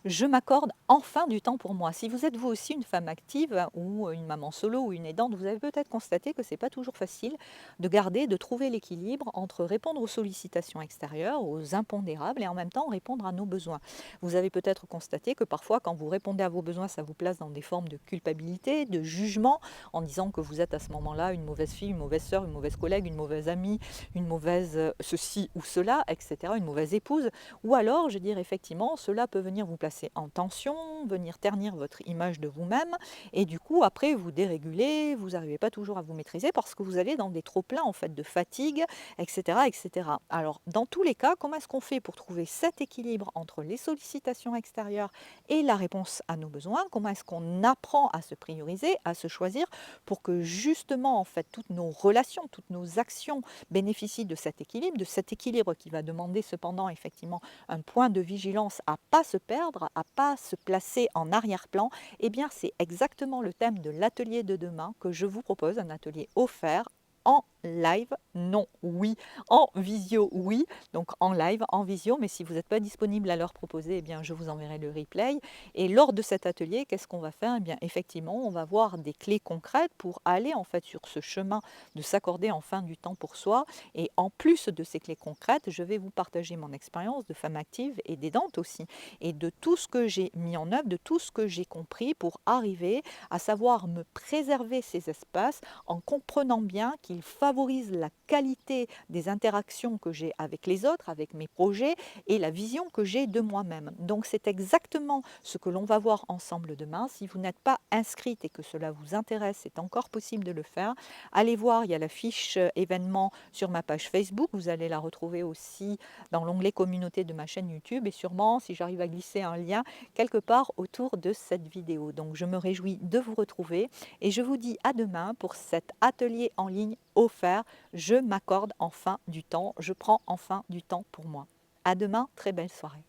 je m'accorde enfin du temps pour moi. Si vous êtes vous aussi une femme active ou une maman solo ou une aidante, vous avez peut-être constaté que c'est pas toujours facile de garder, de trouver l'équilibre entre répondre aux sollicitations extérieures, aux impondérables et en même temps répondre à nos besoins. Vous avez peut-être constaté que parfois quand vous répondez à vos besoins, ça vous place dans des formes de culpabilité, de jugement en disant que vous êtes à ce moment-là une mauvaise fille, une mauvaise sœur, une mauvaise collègue, une mauvaise amie, une mauvaise ceci ou cela, etc., une mauvaise épouse. Ou alors, je dirais effectivement, cela peut venir vous placer en tension, venir ternir votre image de vous-même, et du coup, après, vous dérégulez, vous n'arrivez pas toujours à vous maîtriser parce que vous allez dans des trop-pleins en fait de fatigue, etc., etc. Alors, dans tous les cas, comment est-ce qu'on fait pour trouver cet équilibre entre les sollicitations extérieures et la réponse à nos besoins? Comment est-ce qu'on apprend à se prioriser, à se choisir pour que justement, en fait, toutes nos relations, toutes nos actions bénéficient de cet équilibre qui va demander cependant effectivement un point de vigilance à pas se perdre, à pas se placer en arrière-plan, eh bien c'est exactement le thème de l'atelier de demain que je vous propose, un atelier offert en live, non, oui, en visio, oui, donc en live, en visio, mais si vous n'êtes pas disponible à l'heure proposée, eh bien je vous enverrai le replay. Et lors de cet atelier, qu'est-ce qu'on va faire? Eh bien effectivement, on va voir des clés concrètes pour aller en fait sur ce chemin de s'accorder enfin du temps pour soi. Et en plus de ces clés concrètes, je vais vous partager mon expérience de femme active et d'aidante aussi, et de tout ce que j'ai mis en œuvre, de tout ce que j'ai compris pour arriver à savoir me préserver ces espaces en comprenant bien qu'ils favorisent la qualité des interactions que j'ai avec les autres, avec mes projets et la vision que j'ai de moi-même. Donc c'est exactement ce que l'on va voir ensemble demain. Si vous n'êtes pas inscrite et que cela vous intéresse, c'est encore possible de le faire. Allez voir, il y a la fiche événement sur ma page Facebook. Vous allez la retrouver aussi dans l'onglet communauté de ma chaîne YouTube et sûrement, si j'arrive à glisser un lien quelque part autour de cette vidéo. Donc je me réjouis de vous retrouver et je vous dis à demain pour cet atelier en ligne offert. Je m'accorde enfin du temps, je prends enfin du temps pour moi. À demain, très belle soirée.